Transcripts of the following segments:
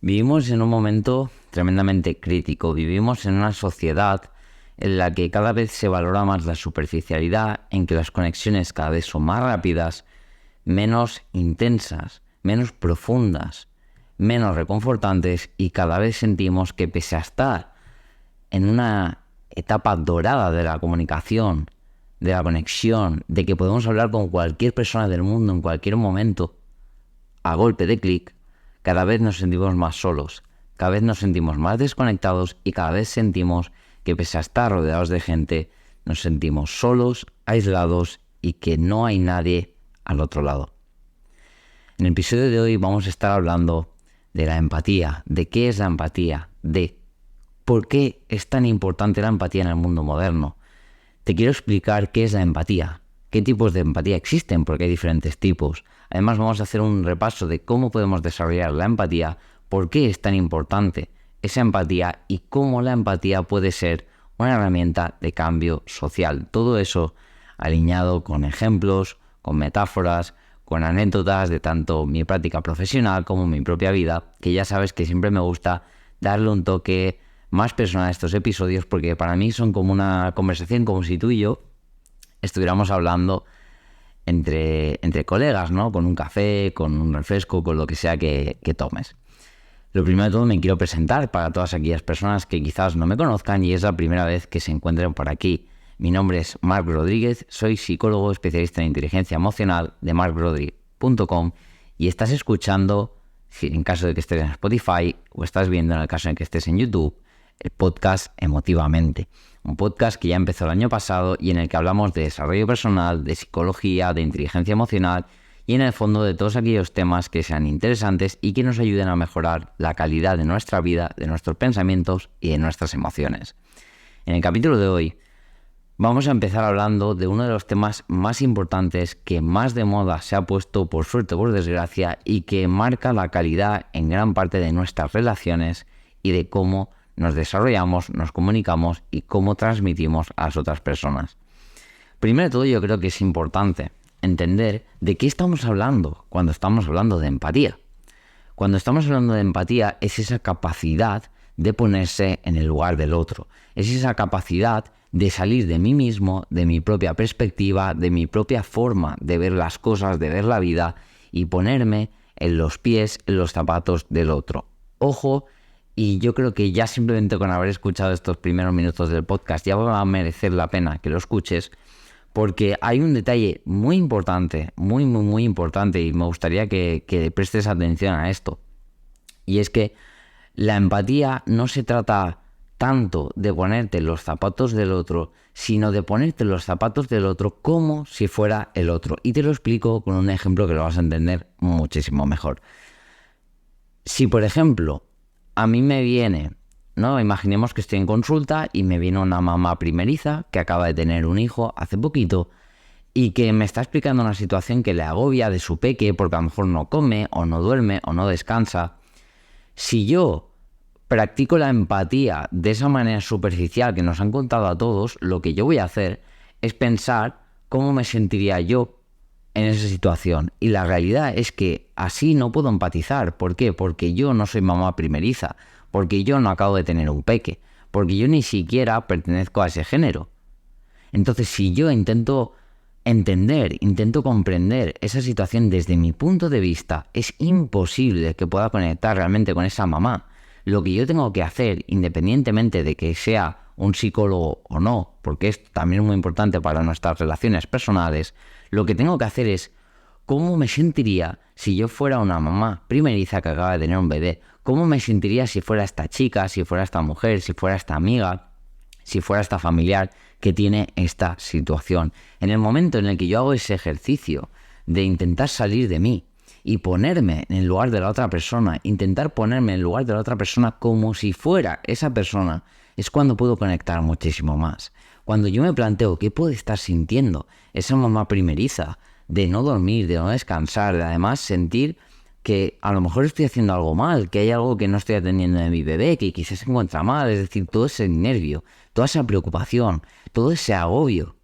Vivimos en un momento tremendamente crítico. Vivimos en una sociedad en la que cada vez se valora más la superficialidad, en que las conexiones cada vez son más rápidas, menos intensas, menos profundas, menos reconfortantes, y cada vez sentimos que pese a estar en una etapa dorada de la comunicación, de la conexión, de que podemos hablar con cualquier persona del mundo en cualquier momento, a golpe de clic, cada vez nos sentimos más solos, cada vez nos sentimos más desconectados y cada vez sentimos que pese a estar rodeados de gente, nos sentimos solos, aislados y que no hay nadie al otro lado. En el episodio de hoy vamos a estar hablando de la empatía, de qué es la empatía, de por qué es tan importante la empatía en el mundo moderno. Te quiero explicar qué es la empatía, qué tipos de empatía existen, porque hay diferentes tipos. Además vamos a hacer un repaso de cómo podemos desarrollar la empatía, por qué es tan importante esa empatía y cómo la empatía puede ser una herramienta de cambio social. Todo eso alineado con ejemplos, con metáforas, con anécdotas de tanto mi práctica profesional como mi propia vida, que ya sabes que siempre me gusta darle un toque más personal a estos episodios, porque para mí son como una conversación, como si tú y yo estuviéramos hablando entre colegas, ¿no? Con un café, con un refresco, con lo que sea que tomes. Lo primero de todo me quiero presentar para todas aquellas personas que quizás no me conozcan y es la primera vez que se encuentren por aquí. Mi nombre es Marc Rodríguez, soy psicólogo especialista en inteligencia emocional de marcrodríguez.com y estás escuchando, en caso de que estés en Spotify o estás viendo en el caso de que estés en YouTube, el podcast Emotivamente. Un podcast que ya empezó el año pasado y en el que hablamos de desarrollo personal, de psicología, de inteligencia emocional y en el fondo de todos aquellos temas que sean interesantes y que nos ayuden a mejorar la calidad de nuestra vida, de nuestros pensamientos y de nuestras emociones. En el capítulo de hoy vamos a empezar hablando de uno de los temas más importantes que más de moda se ha puesto, por suerte o por desgracia, y que marca la calidad en gran parte de nuestras relaciones y de cómo nos desarrollamos, nos comunicamos y cómo transmitimos a las otras personas. Primero de todo, yo creo que es importante entender de qué estamos hablando cuando estamos hablando de empatía. Cuando estamos hablando de empatía es esa capacidad de ponerse en el lugar del otro. Es esa capacidad de salir de mí mismo, de mi propia perspectiva, de mi propia forma de ver las cosas, de ver la vida y ponerme en los pies, en los zapatos del otro. Ojo, y yo creo que ya simplemente con haber escuchado estos primeros minutos del podcast ya va a merecer la pena que lo escuches, porque hay un detalle muy importante, muy importante, y me gustaría que prestes atención a esto. Y es que la empatía no se trata tanto de ponerte los zapatos del otro, sino de ponerte los zapatos del otro como si fuera el otro. Y te lo explico con un ejemplo que lo vas a entender muchísimo mejor. Si, por ejemplo, a mí me viene, ¿no? Imaginemos que estoy en consulta y me viene una mamá primeriza que acaba de tener un hijo hace poquito y que me está explicando una situación que le agobia de su peque porque a lo mejor no come o no duerme o no descansa. Si yo practico la empatía de esa manera superficial que nos han contado a todos, lo que yo voy a hacer es pensar cómo me sentiría yo en esa situación. Y la realidad es que así no puedo empatizar. ¿Por qué? Porque yo no soy mamá primeriza, porque yo no acabo de tener un peque, porque yo ni siquiera pertenezco a ese género. Entonces, si yo intento entender, intento comprender esa situación desde mi punto de vista, es imposible que pueda conectar realmente con esa mamá. Lo que yo tengo que hacer, independientemente de que sea un psicólogo o no, porque esto también es muy importante para nuestras relaciones personales, lo que tengo que hacer es cómo me sentiría si yo fuera una mamá primeriza que acaba de tener un bebé, cómo me sentiría si fuera esta chica, si fuera esta mujer, si fuera esta amiga, si fuera esta familiar que tiene esta situación. En el momento en el que yo hago ese ejercicio de intentar salir de mí y ponerme en el lugar de la otra persona, intentar ponerme en el lugar de la otra persona como si fuera esa persona, es cuando puedo conectar muchísimo más. Cuando yo me planteo qué puede estar sintiendo esa mamá primeriza de no dormir, de no descansar, de además sentir que a lo mejor estoy haciendo algo mal, que hay algo que no estoy atendiendo de mi bebé, que quizás se encuentra mal, es decir, todo ese nervio, toda esa preocupación, todo ese agobio.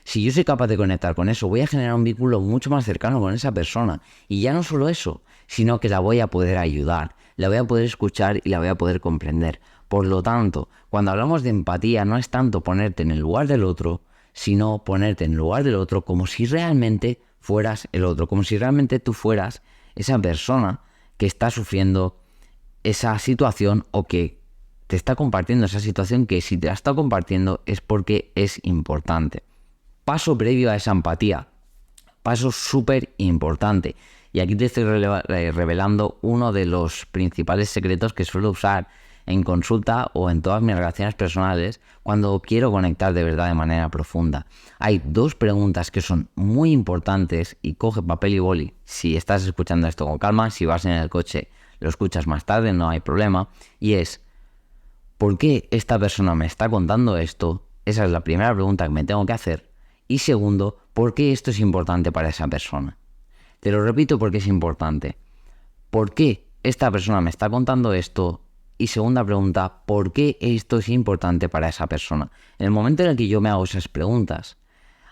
Si yo soy capaz de conectar con eso, voy a generar un vínculo mucho más cercano con esa persona. Y ya no solo eso, sino que la voy a poder ayudar, la voy a poder escuchar y la voy a poder comprender. Por lo tanto, cuando hablamos de empatía no es tanto ponerte en el lugar del otro, sino ponerte en el lugar del otro como si realmente fueras el otro, como si realmente tú fueras esa persona que está sufriendo esa situación o que te está compartiendo esa situación, que si te la está compartiendo es porque es importante. Paso previo a esa empatía, paso súper importante. Y aquí te estoy revelando uno de los principales secretos que suelo usar en consulta o en todas mis relaciones personales cuando quiero conectar de verdad de manera profunda. Hay 2 preguntas que son muy importantes y coge papel y boli. Si estás escuchando esto con calma, si vas en el coche, lo escuchas más tarde, no hay problema. Y es, ¿por qué esta persona me está contando esto? Esa es la primera pregunta que me tengo que hacer. Y segundo, ¿por qué esto es importante para esa persona? Te lo repito porque es importante. ¿Por qué esta persona me está contando esto? Y segunda pregunta, ¿por qué esto es importante para esa persona? En el momento en el que yo me hago esas preguntas,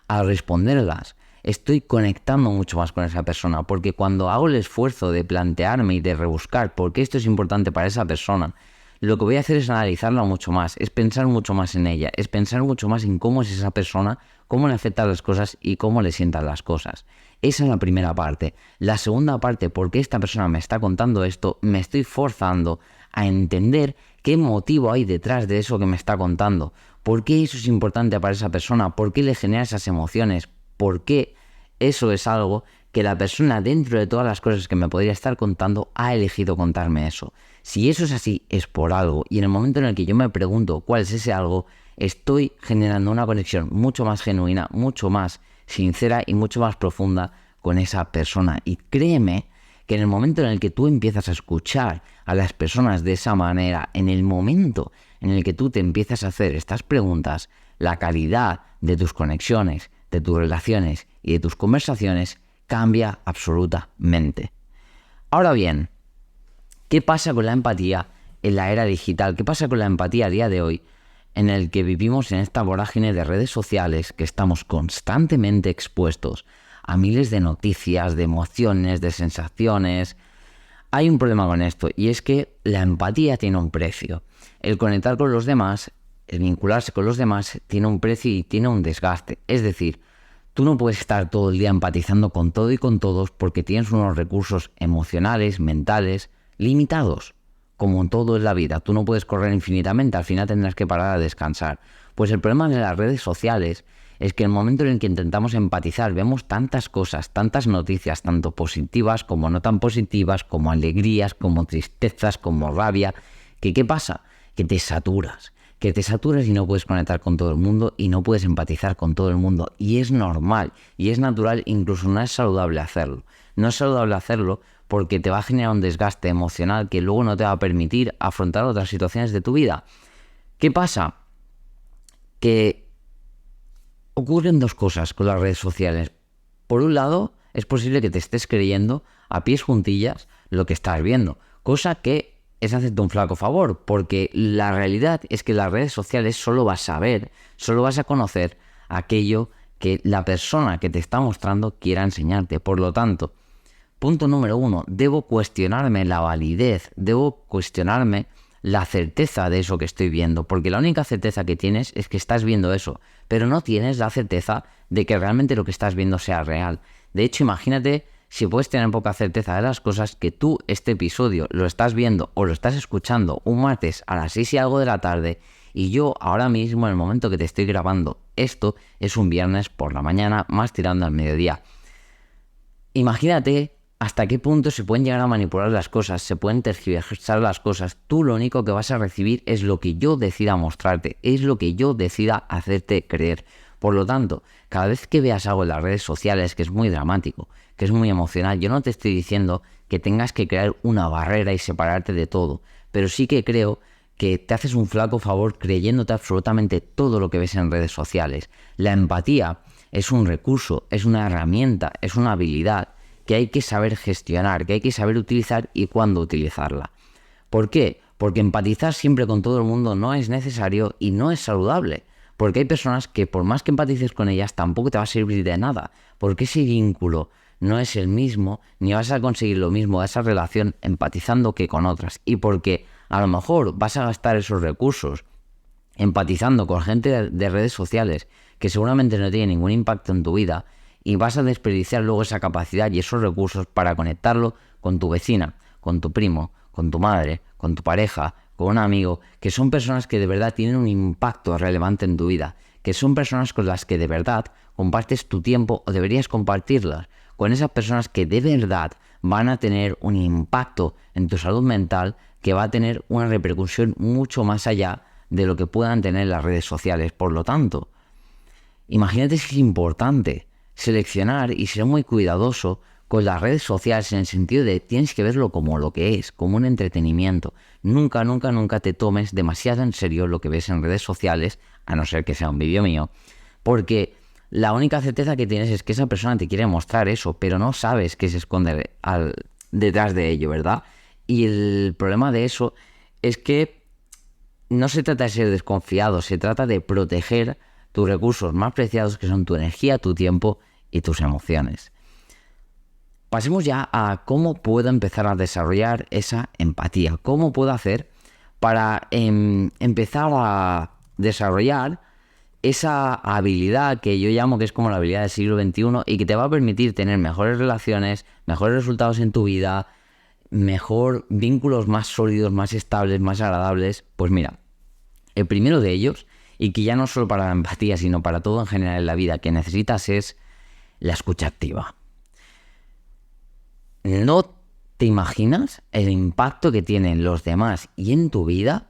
al responderlas, estoy conectando mucho más con esa persona, porque cuando hago el esfuerzo de plantearme y de rebuscar por qué esto es importante para esa persona, lo que voy a hacer es analizarla mucho más, es pensar mucho más en ella, es pensar mucho más en cómo es esa persona, cómo le afectan las cosas y cómo le sientan las cosas. Esa es la primera parte. La segunda parte, ¿por qué esta persona me está contando esto? Me estoy forzando a entender qué motivo hay detrás de eso que me está contando. ¿Por qué eso es importante para esa persona? ¿Por qué le genera esas emociones? ¿Por qué eso es algo que la persona, dentro de todas las cosas que me podría estar contando, ha elegido contarme eso? Si eso es así, es por algo. Y en el momento en el que yo me pregunto cuál es ese algo, estoy generando una conexión mucho más genuina, mucho más sincera y mucho más profunda con esa persona. Y créeme que en el momento en el que tú empiezas a escuchar a las personas de esa manera, en el momento en el que tú te empiezas a hacer estas preguntas, la calidad de tus conexiones, de tus relaciones y de tus conversaciones cambia absolutamente. Ahora bien, ¿qué pasa con la empatía en la era digital? ¿Qué pasa con la empatía a día de hoy, en el que vivimos en esta vorágine de redes sociales, que estamos constantemente expuestos a miles de noticias, de emociones, de sensaciones? Hay un problema con esto, y es que la empatía tiene un precio. El conectar con los demás, el vincularse con los demás, tiene un precio y tiene un desgaste. Es decir, tú no puedes estar todo el día empatizando con todo y con todos porque tienes unos recursos emocionales, mentales, limitados. Como en todo en la vida, tú no puedes correr infinitamente, al final tendrás que parar a descansar. Pues el problema de las redes sociales es que en el momento en el que intentamos empatizar vemos tantas cosas, tantas noticias, tanto positivas como no tan positivas, como alegrías, como tristezas, como rabia, que ¿qué pasa? Que te saturas y no puedes conectar con todo el mundo y no puedes empatizar con todo el mundo. Y es normal, y es natural, incluso no es saludable hacerlo. No es saludable hacerlo porque te va a generar un desgaste emocional que luego no te va a permitir afrontar otras situaciones de tu vida. ¿Qué pasa? Que ocurren 2 cosas con las redes sociales. Por un lado, es posible que te estés creyendo a pies juntillas lo que estás viendo, cosa que es hacerte un flaco favor, porque la realidad es que en las redes sociales solo vas a ver, solo vas a conocer aquello que la persona que te está mostrando quiera enseñarte. Por lo tanto, punto número 1, debo cuestionarme la validez, debo cuestionarme la certeza de eso que estoy viendo, porque la única certeza que tienes es que estás viendo eso, pero no tienes la certeza de que realmente lo que estás viendo sea real. De hecho, imagínate, si puedes tener poca certeza de las cosas, que tú este episodio lo estás viendo o lo estás escuchando un martes a las 6 y algo de la tarde, y yo ahora mismo, en el momento que te estoy grabando esto, es un viernes por la mañana, más tirando al mediodía. Imagínate hasta qué punto se pueden llegar a manipular las cosas, se pueden tergiversar las cosas. Tú lo único que vas a recibir es lo que yo decida mostrarte, es lo que yo decida hacerte creer. Por lo tanto, cada vez que veas algo en las redes sociales que es muy dramático, que es muy emocional, yo no te estoy diciendo que tengas que crear una barrera y separarte de todo, pero sí que creo que te haces un flaco favor creyéndote absolutamente todo lo que ves en redes sociales. La empatía es un recurso, es una herramienta, es una habilidad que hay que saber gestionar, que hay que saber utilizar y cuándo utilizarla. ¿Por qué? Porque empatizar siempre con todo el mundo no es necesario y no es saludable. Porque hay personas que por más que empatices con ellas tampoco te va a servir de nada. Porque ese vínculo no es el mismo, ni vas a conseguir lo mismo de esa relación empatizando que con otras. Y porque a lo mejor vas a gastar esos recursos empatizando con gente de redes sociales que seguramente no tiene ningún impacto en tu vida, y vas a desperdiciar luego esa capacidad y esos recursos para conectarlo con tu vecina, con tu primo, con tu madre, con tu pareja, con un amigo, que son personas que de verdad tienen un impacto relevante en tu vida, que son personas con las que de verdad compartes tu tiempo o deberías compartirlas, con esas personas que de verdad van a tener un impacto en tu salud mental que va a tener una repercusión mucho más allá de lo que puedan tener las redes sociales. Por lo tanto, imagínate si es importante seleccionar y ser muy cuidadoso con las redes sociales en el sentido de tienes que verlo como lo que es, como un entretenimiento. Nunca, nunca, nunca te tomes demasiado en serio lo que ves en redes sociales, a no ser que sea un vídeo mío, porque la única certeza que tienes es que esa persona te quiere mostrar eso, pero no sabes qué se esconde detrás de ello, ¿verdad? Y el problema de eso es que no se trata de ser desconfiado, se trata de proteger tus recursos más preciados, que son tu energía, tu tiempo y tus emociones. Pasemos ya a cómo puedo empezar a desarrollar esa empatía. ¿Cómo puedo hacer para empezar a desarrollar esa habilidad que yo llamo que es como la habilidad del siglo XXI y que te va a permitir tener mejores relaciones, mejores resultados en tu vida, mejor vínculos más sólidos, más estables, más agradables? Pues mira, el primero de ellos, y que ya no solo para la empatía, sino para todo en general en la vida que necesitas, es la escucha activa. No te imaginas el impacto que tienen los demás y en tu vida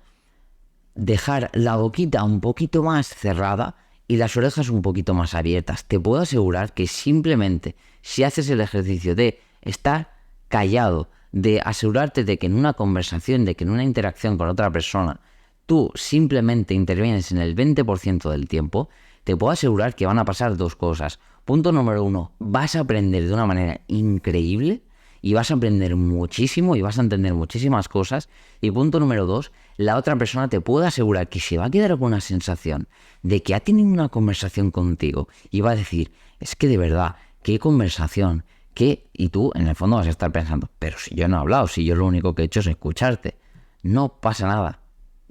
dejar la boquita un poquito más cerrada y las orejas un poquito más abiertas. Te puedo asegurar que simplemente si haces el ejercicio de estar callado, de asegurarte de que en una conversación, de que en una interacción con otra persona, tú simplemente intervienes en el 20% del tiempo, te puedo asegurar que van a pasar dos cosas. Punto número 1, vas a aprender de una manera increíble y vas a aprender muchísimo y vas a entender muchísimas cosas. Y punto número 2, la otra persona te puede asegurar que se va a quedar con una sensación de que ha tenido una conversación contigo y va a decir, es que de verdad, qué conversación, qué... Y tú en el fondo vas a estar pensando, pero si yo no he hablado, si yo lo único que he hecho es escucharte. No pasa nada.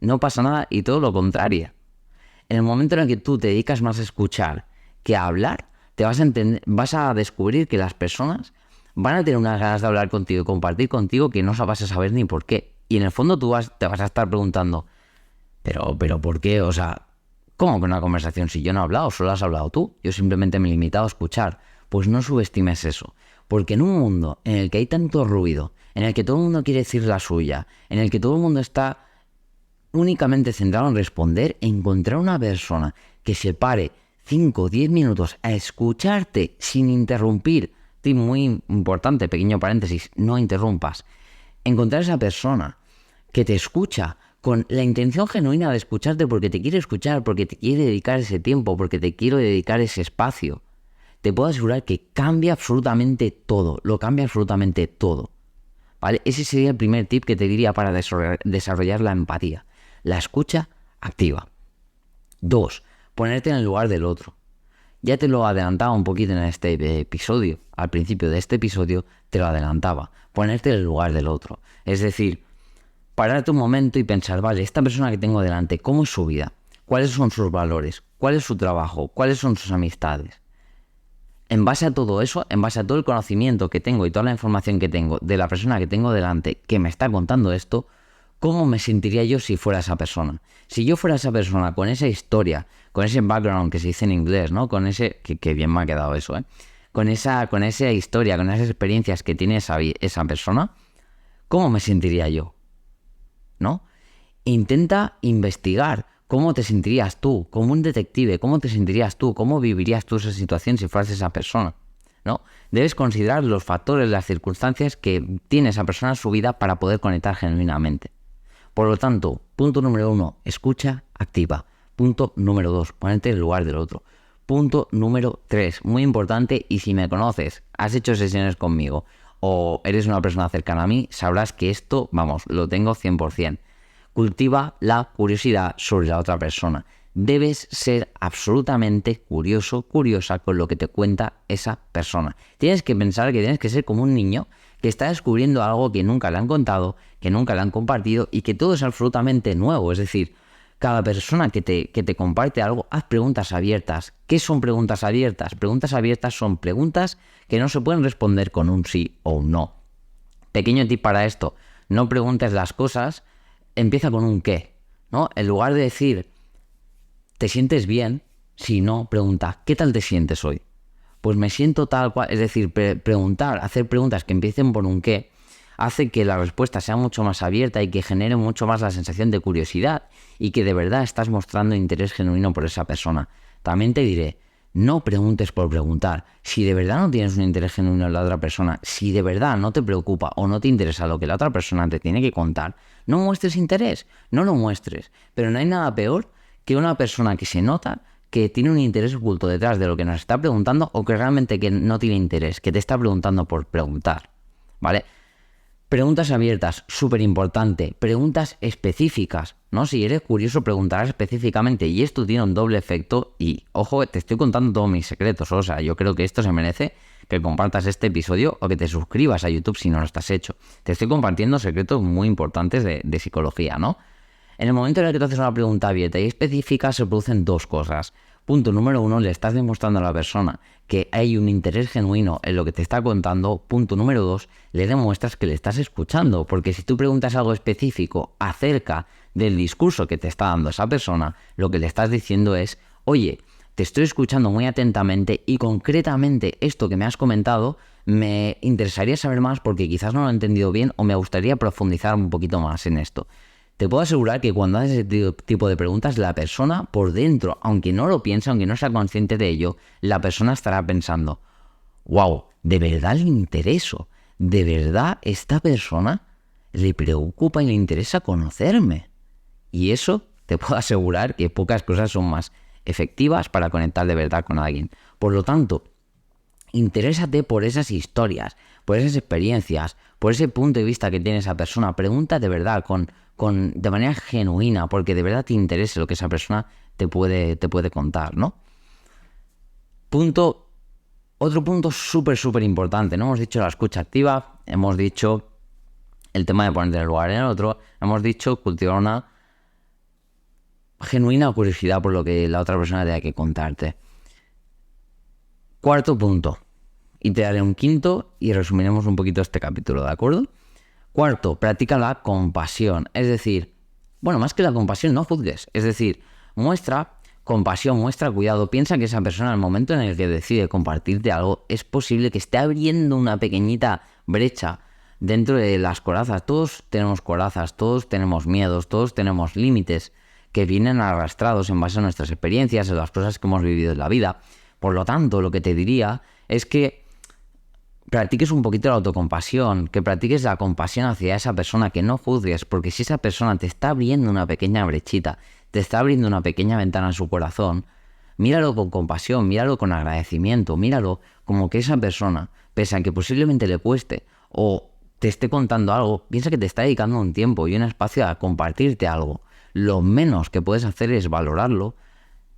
No pasa nada y todo lo contrario. En el momento en el que tú te dedicas más a escuchar que a hablar, vas a descubrir que las personas van a tener unas ganas de hablar contigo y compartir contigo que no vas a saber ni por qué. Y en el fondo te vas a estar preguntando, pero ¿por qué? O sea, ¿cómo que una conversación si yo no he hablado? Solo has hablado tú. Yo simplemente me he limitado a escuchar. Pues no subestimes eso. Porque en un mundo en el que hay tanto ruido, en el que todo el mundo quiere decir la suya, en el que todo el mundo está únicamente centrado en responder, encontrar una persona que se pare 5 o 10 minutos a escucharte sin interrumpir. Muy importante, pequeño paréntesis, no interrumpas. Encontrar esa persona que te escucha con la intención genuina de escucharte porque te quiere escuchar, porque te quiere dedicar ese tiempo, porque te quiere dedicar ese espacio. Te puedo asegurar que cambia absolutamente todo, lo cambia absolutamente todo. ¿Vale? Ese sería el primer tip que te diría para desarrollar la empatía. La escucha activa. 2. Ponerte en el lugar del otro. Ya te lo adelantaba un poquito en este episodio. Al principio de este episodio te lo adelantaba. Ponerte en el lugar del otro. Es decir, pararte un momento y pensar, vale, esta persona que tengo delante, ¿cómo es su vida? ¿Cuáles son sus valores? ¿Cuál es su trabajo? ¿Cuáles son sus amistades? En base a todo eso, en base a todo el conocimiento que tengo y toda la información que tengo de la persona que tengo delante que me está contando esto, ¿cómo me sentiría yo si fuera esa persona? Si yo fuera esa persona con esa historia, con ese background que se dice en inglés, ¿no? Con ese... que bien me ha quedado eso, ¿eh? Con esa historia, con esas experiencias que tiene esa persona, ¿cómo me sentiría yo? ¿No? Intenta investigar cómo te sentirías tú, como un detective, cómo te sentirías tú, cómo vivirías tú esa situación si fueras esa persona, ¿no? Debes considerar los factores, las circunstancias que tiene esa persona en su vida para poder conectar genuinamente. Por lo tanto, punto número 1, escucha activa. Punto número 2, ponerte en el lugar del otro. Punto número 3, muy importante, y si me conoces, has hecho sesiones conmigo o eres una persona cercana a mí, sabrás que esto, vamos, lo tengo 100%. Cultiva la curiosidad sobre la otra persona. debes ser absolutamente curioso, curiosa con lo que te cuenta esa persona. Tienes que pensar que tienes que ser como un niño que está descubriendo algo que nunca le han contado, que nunca le han compartido y que todo es absolutamente nuevo. Es decir, cada persona que te comparte algo, haz preguntas abiertas. ¿Qué son preguntas abiertas? Preguntas abiertas son preguntas que no se pueden responder con un sí o un no. Pequeño tip para esto, no preguntes las cosas, empieza con un qué, ¿no? En lugar de decir, ¿te sientes bien? Si no, pregunta, ¿qué tal te sientes hoy? Pues me siento tal cual, es decir, preguntar, hacer preguntas que empiecen por un qué, hace que la respuesta sea mucho más abierta y que genere mucho más la sensación de curiosidad y que de verdad estás mostrando interés genuino por esa persona. También te diré, no preguntes por preguntar. Si de verdad no tienes un interés genuino en la otra persona, si de verdad no te preocupa o no te interesa lo que la otra persona te tiene que contar, no muestres interés, no lo muestres. Pero no hay nada peor que una persona que se nota que tiene un interés oculto detrás de lo que nos está preguntando o que realmente que no tiene interés, que te está preguntando por preguntar, ¿vale? Preguntas abiertas, súper importante. Preguntas específicas, ¿no? Si eres curioso, preguntarás específicamente. Y esto tiene un doble efecto. Y, ojo, te estoy contando todos mis secretos. O sea, yo creo que esto se merece que compartas este episodio o que te suscribas a YouTube si no lo estás hecho. Te estoy compartiendo secretos muy importantes de psicología, ¿no? En el momento en el que te haces una pregunta abierta y específica, se producen dos cosas. Punto número 1, le estás demostrando a la persona que hay un interés genuino en lo que te está contando. Punto número 2, le demuestras que le estás escuchando, porque si tú preguntas algo específico acerca del discurso que te está dando esa persona, lo que le estás diciendo es, oye, te estoy escuchando muy atentamente y concretamente esto que me has comentado me interesaría saber más porque quizás no lo he entendido bien o me gustaría profundizar un poquito más en esto. Te puedo asegurar que cuando haces ese tipo de preguntas, la persona por dentro, aunque no lo piense, aunque no sea consciente de ello, la persona estará pensando, wow, ¿de verdad le intereso? ¿De verdad esta persona le preocupa y le interesa conocerme? Y eso te puedo asegurar que pocas cosas son más efectivas para conectar de verdad con alguien. Por lo tanto, interésate por esas historias, por esas experiencias, por ese punto de vista que tiene esa persona. Pregunta de verdad, de manera genuina, porque de verdad te interese lo que esa persona te puede contar, ¿no? Otro punto súper importante, ¿no? Hemos dicho la escucha activa, hemos dicho el tema de ponerte en el lugar en el otro, hemos dicho cultivar una genuina curiosidad por lo que la otra persona tenga que contarte. Cuarto punto, y te daré un quinto y resumiremos un poquito este capítulo, ¿de acuerdo? Cuarto, practica la compasión, es decir, bueno, más que la compasión, no juzgues, es decir, muestra compasión, muestra cuidado, piensa que esa persona, al momento en el que decide compartirte algo, es posible que esté abriendo una pequeñita brecha dentro de las corazas. Todos tenemos corazas, todos tenemos miedos, todos tenemos límites que vienen arrastrados en base a nuestras experiencias, en las cosas que hemos vivido en la vida. Por lo tanto, lo que te diría es que practiques un poquito la autocompasión, que practiques la compasión hacia esa persona, que no juzgues, porque si esa persona te está abriendo una pequeña brechita, te está abriendo una pequeña ventana en su corazón, míralo con compasión, míralo con agradecimiento, míralo como que esa persona, pese a que posiblemente le cueste o te esté contando algo, piensa que te está dedicando un tiempo y un espacio a compartirte algo. Lo menos que puedes hacer es valorarlo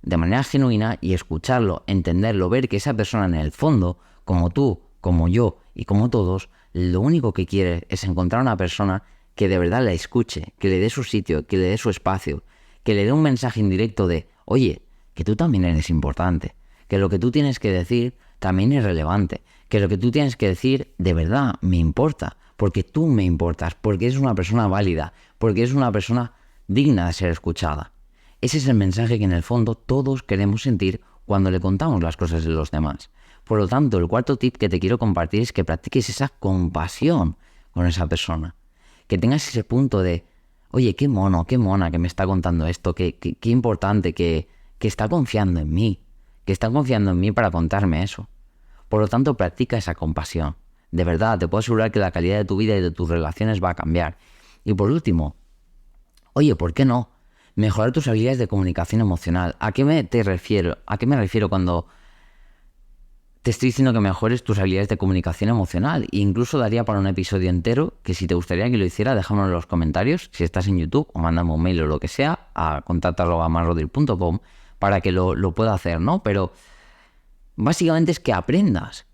de manera genuina y escucharlo, entenderlo, ver que esa persona en el fondo, como tú, como yo y como todos, lo único que quiere es encontrar una persona que de verdad la escuche, que le dé su sitio, que le dé su espacio, que le dé un mensaje indirecto de, oye, que tú también eres importante, que lo que tú tienes que decir también es relevante, que lo que tú tienes que decir de verdad me importa, porque tú me importas, porque eres una persona válida, porque eres una persona digna de ser escuchada. Ese es el mensaje que en el fondo todos queremos sentir cuando le contamos las cosas de los demás. Por lo tanto, el cuarto tip que te quiero compartir es que practiques esa compasión con esa persona. Que tengas ese punto de, oye, qué mono, qué mona que me está contando esto, qué importante, que está confiando en mí, que está confiando en mí para contarme eso. Por lo tanto, practica esa compasión. De verdad, te puedo asegurar que la calidad de tu vida y de tus relaciones va a cambiar. Y por último, oye, ¿por qué no? Mejorar tus habilidades de comunicación emocional. ¿A qué me refiero cuando te estoy diciendo que mejores tus habilidades de comunicación emocional. E incluso daría para un episodio entero, que si te gustaría que lo hiciera, déjamelo en los comentarios, si estás en YouTube, o mándame un mail o lo que sea, a contacto@marrodil.com para que lo pueda hacer, ¿no? Pero básicamente es que aprendas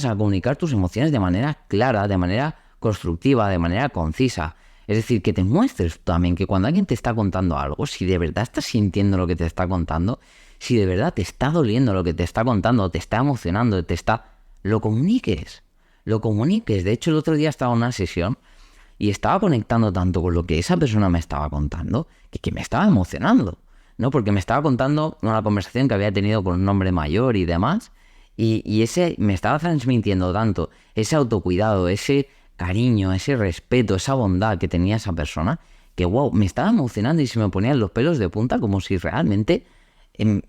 a comunicar tus emociones de manera clara, de manera constructiva, de manera concisa. Es decir, que te muestres también que cuando alguien te está contando algo, si de verdad estás sintiendo lo que te está contando, si de verdad te está doliendo lo que te está contando, te está emocionando, lo comuniques. De hecho, el otro día estaba en una sesión y estaba conectando tanto con lo que esa persona me estaba contando que me estaba emocionando, ¿no? Porque me estaba contando una conversación que había tenido con un hombre mayor y demás, y ese me estaba transmitiendo tanto ese autocuidado, ese cariño, ese respeto, esa bondad que tenía esa persona, que wow, me estaba emocionando y se me ponían los pelos de punta como si realmente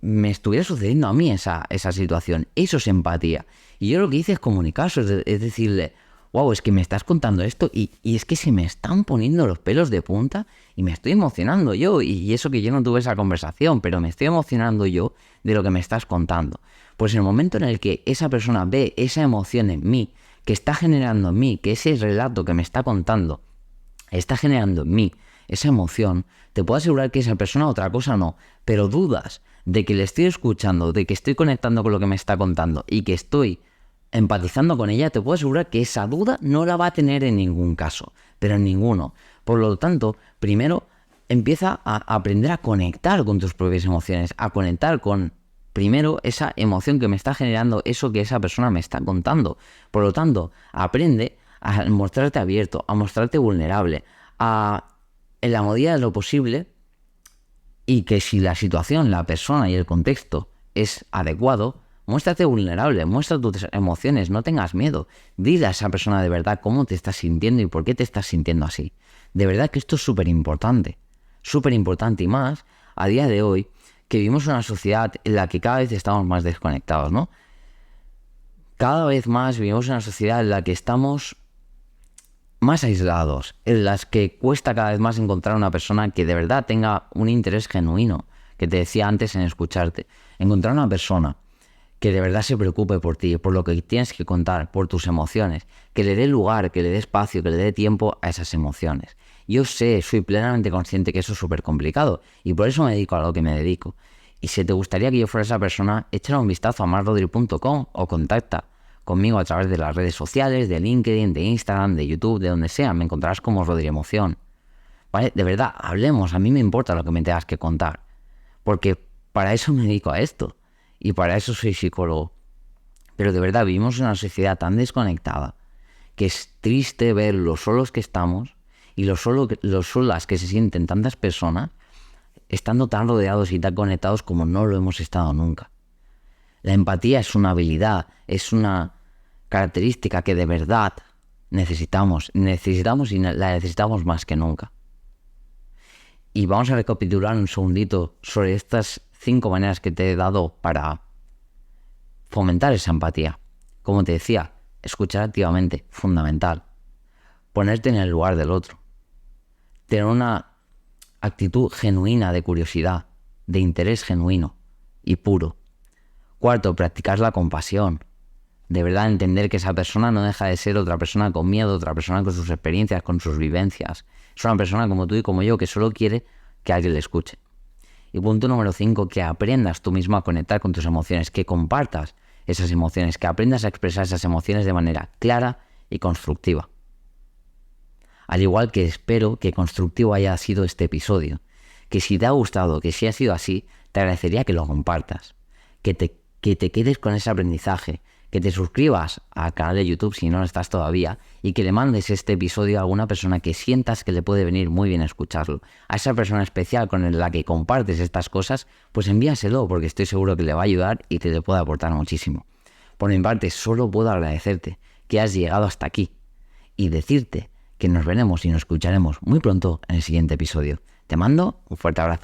me estuviera sucediendo a mí esa situación. Eso es empatía. Y yo lo que hice es comunicarse, es decirle, wow, es que me estás contando esto y es que se me están poniendo los pelos de punta y me estoy emocionando yo. Y eso que yo no tuve esa conversación, pero me estoy emocionando yo de lo que me estás contando. Pues en el momento en el que esa persona ve esa emoción en mí, que está generando en mí, que ese relato que me está contando está generando en mí esa emoción, te puedo asegurar que esa persona otra cosa no, pero dudas de que le estoy escuchando, de que estoy conectando con lo que me está contando y que estoy empatizando con ella, te puedo asegurar que esa duda no la va a tener en ningún caso, pero en ninguno. Por lo tanto, primero empieza a aprender a conectar con tus propias emociones, a conectar con, primero, esa emoción que me está generando eso que esa persona me está contando. Por lo tanto, aprende a mostrarte abierto, a mostrarte vulnerable, en la medida de lo posible, y que si la situación, la persona y el contexto es adecuado, muéstrate vulnerable, muestra tus emociones, no tengas miedo. Dile a esa persona de verdad cómo te estás sintiendo y por qué te estás sintiendo así. De verdad que esto es súper importante y más a día de hoy, que vivimos en una sociedad en la que cada vez estamos más desconectados, ¿no? Cada vez más vivimos en una sociedad en la que estamos más aislados, en las que cuesta cada vez más encontrar una persona que de verdad tenga un interés genuino, que te decía antes en escucharte. Encontrar una persona que de verdad se preocupe por ti, por lo que tienes que contar, por tus emociones, que le dé lugar, que le dé espacio, que le dé tiempo a esas emociones. Yo sé, soy plenamente consciente que eso es súper complicado y por eso me dedico a lo que me dedico. Y si te gustaría que yo fuera esa persona, échale un vistazo a marrodri.com o contacta conmigo a través de las redes sociales, de LinkedIn, de Instagram, de YouTube, de donde sea. Me encontrarás como Rodri Emoción. ¿Vale? De verdad, hablemos. A mí me importa lo que me tengas que contar. Porque para eso me dedico a esto. Y para eso soy psicólogo. Pero de verdad, vivimos en una sociedad tan desconectada que es triste ver lo solos que estamos y lo solas que se sienten tantas personas estando tan rodeados y tan conectados como no lo hemos estado nunca. La empatía es una habilidad, es una característica que de verdad necesitamos y la necesitamos más que nunca. Y vamos a recapitular un segundito sobre estas 5 maneras que te he dado para fomentar esa empatía. Como te decía, escuchar activamente, fundamental. Ponerte en el lugar del otro. Tener una actitud genuina de curiosidad, de interés genuino y puro. 4, practicar la compasión. De verdad entender que esa persona no deja de ser otra persona con miedo, otra persona con sus experiencias, con sus vivencias. Es una persona como tú y como yo que solo quiere que alguien le escuche. Y punto número 5, que aprendas tú mismo a conectar con tus emociones, que compartas esas emociones, que aprendas a expresar esas emociones de manera clara y constructiva. Al igual que espero que constructivo haya sido este episodio, que si te ha gustado, que si ha sido así, te agradecería que lo compartas, que te quedes con ese aprendizaje, que te suscribas al canal de YouTube si no lo estás todavía y que le mandes este episodio a alguna persona que sientas que le puede venir muy bien escucharlo. A esa persona especial con la que compartes estas cosas, pues envíaselo porque estoy seguro que le va a ayudar y que le puede aportar muchísimo. Por mi parte, solo puedo agradecerte que has llegado hasta aquí y decirte que nos veremos y nos escucharemos muy pronto en el siguiente episodio. Te mando un fuerte abrazo.